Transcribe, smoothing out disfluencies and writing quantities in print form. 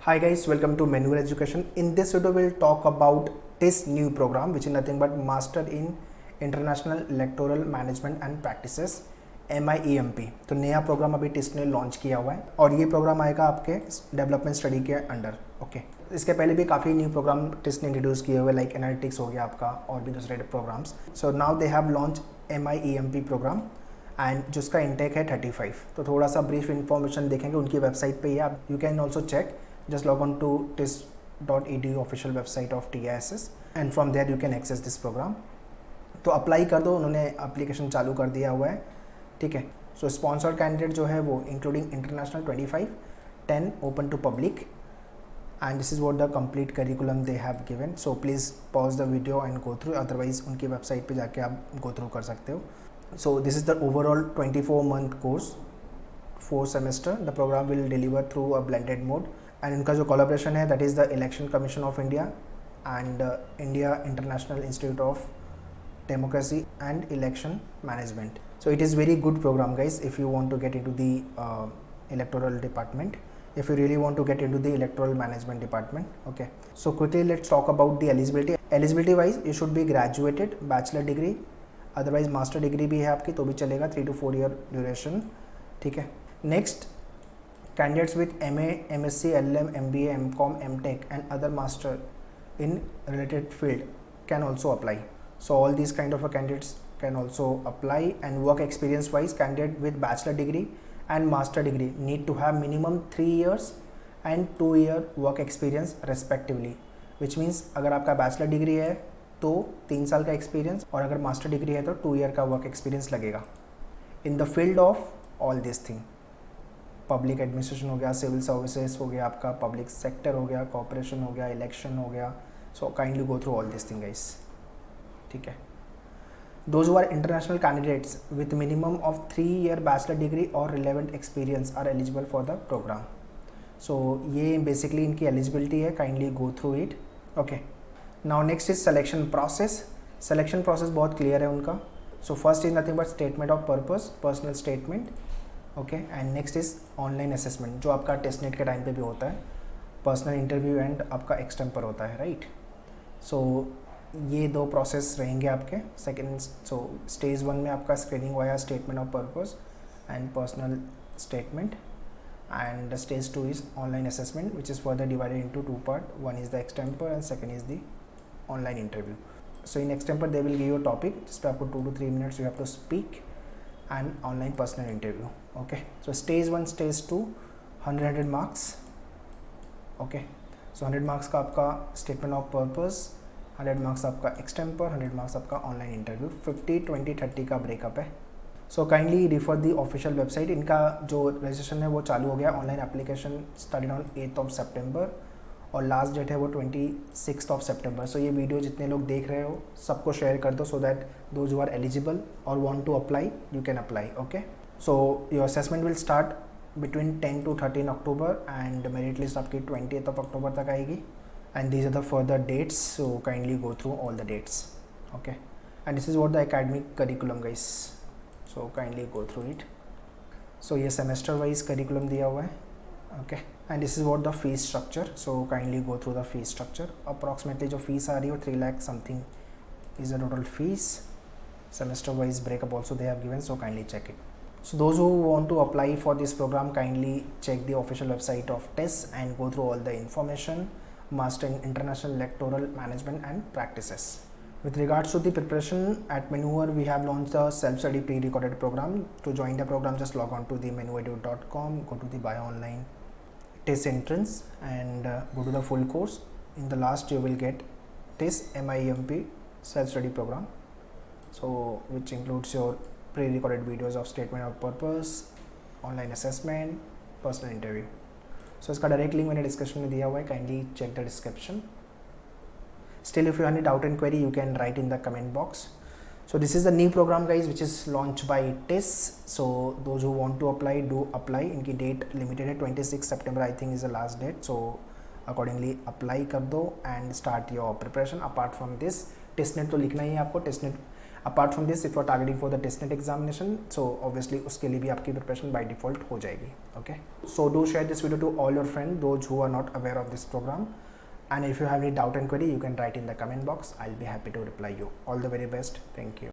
Hi guys, welcome to Manual Education. In this video we'll talk about this new program which is nothing but Master in International Electoral Management and Practices MIEMP. तो नया programme अभी टिस्ट ने launch किया हुआ है और ये programme आएगा आपके डेवलपमेंट स्टडी के अंडर. ओके, इसके पहले भी काफ़ी न्यू प्रोग्राम टिस्ट ने इंट्रोड्यूस किए हुए लाइक एनालिटिक्स हो गया आपका और भी दूसरे programmes. So now they have launch MIEMP programme and जिसका इंटेक है 35. तो थोड़ा सा ब्रीफ इन्फॉर्मेशन देखेंगे उनकी वेबसाइट पे ही. आप you can also check, just log on to tis.edu official website of TISS and from there you can access this program. तो अप्लाई कर दो, उन्होंने एप्लीकेशन चालू कर दिया हुआ है. ठीक है. सो स्पॉन्सर्ड कैंडिडेट जो है वो including international 25, 10 open to public and this is what the complete curriculum they have given. So please pause the video and go through, otherwise उनकी वेबसाइट पे जाके आप गो थ्रू कर सकते हो. So this is the overall 24-month course, 4 semester. The programme will deliver through a blended mode and इनका जो collaboration है that is the election commission of India and India international institute of democracy and election management. So it is very good programme guys if you want to get into the electoral department, if you really want to get into the electoral management department. Okay, so quickly let's talk about the eligibility wise. You should be graduated, bachelor degree, otherwise master degree भी है आपकी तो भी चलेगा, 3 to 4 year duration. ठीक है. Next, candidates with MA, MSc, LM, MBA, MCom, MTech and other master in related field can also apply. So all these kind of candidates can also apply. And work experience wise, candidate with bachelor degree and master degree need to have minimum 3 years and 2 year work experience respectively, which means अगर आपका bachelor degree है तो 3 साल का experience और अगर master degree है तो 2 year का work experience लगेगा in the field of all this thing. Public administration हो गया, सिविल सर्विसेज हो गया, आपका पब्लिक सेक्टर हो गया, कॉर्पोरेशन हो गया, इलेक्शन हो गया. So kindly go through all this thing guys. ठीक है. Those who are international candidates with minimum of 3 year bachelor degree और relevant experience are eligible for the programme. So ये बेसिकली इनकी एलिजिबिलिटी है. Kindly go through it. Okay, now next is selection process. Selection process बहुत clear है उनका. So first is nothing but statement of purpose, personal statement. Okay, and next is online assessment जो आपका test net के time पे भी होता है. पर्सनल इंटरव्यू एंड आपका एक्सटेम्पर होता है, राइट. सो ये 2 प्रोसेस रहेंगे आपके. सेकेंड, सो स्टेज 1 में आपका screening via statement of purpose and personal statement and stage 2 is online assessment which is further divided into 2 part. 1 is the extempore and second is the online interview. So in extempore they will give you topic जिस पर आपको 2 to 3 minutes you have to speak and online personal interview. Okay, so stage 1, stage 2, 100 marks. Okay, so 100 marks का आपका statement of purpose, 100 marks आपका extemper, 100 marks आपका online interview. 50, 20, 30 का breakup है. So kindly refer the official website. इनका जो registration है वो चालू हो गया. Online application started on 8th of September और लास्ट डेट है वो 26th of September. सो ये वीडियो जितने लोग देख रहे हो सबको शेयर कर दो so that those who are eligible और want to apply you can apply. Okay, so your assessment will start between 10 to 13 October and merit list आपकी 20th of October तक आएगी. And these are the further dates, so kindly go through all the dates. Okay, and this is what the academic curriculum guys. So kindly go through it. So ये semester wise curriculum दिया हुआ है. Okay, and this is what the fee structure. So kindly go through the fee structure. Approximately जो fees आ रही हो 3 lakh something is the total fees. Semester wise breakup also they have given, so kindly check it. So those who want to apply for this program, kindly check the official website of TISS and go through all the information. Master in International Electoral Management and Practices. With regards to the preparation, at Manure we have launched the self-study pre-recorded program. To join the program, just log on to the manuedu.com, go to the Bio Online TISS entrance and go to the full course. In the last you will get TISS MIEMP self-study program, so which includes your pre-recorded videos of statement of purpose, online assessment, personal interview. So इसका direct link मैंने description में दिया हुआ है. Kindly check the description. Still if you have any doubt and query you can write in the comment box. So this is the new program guys which is launched by TISS. So those who want to apply do apply. इनकी date limited है, 26 September I think is the last date. So accordingly apply कर दो and start your preparation. Apart from this, test net तो लिखना ही है आपको. Test net apart from this, if you are targeting for the test net examination, so obviously उसके लिए भी आपकी प्रिपरेशन बाय डिफॉल्ट हो जाएगी. Okay, so do share this video to all your friend those who are not aware of this program. And if you have any doubt and query, you can write in the comment box. I'll be happy to reply you. All the very best. Thank you.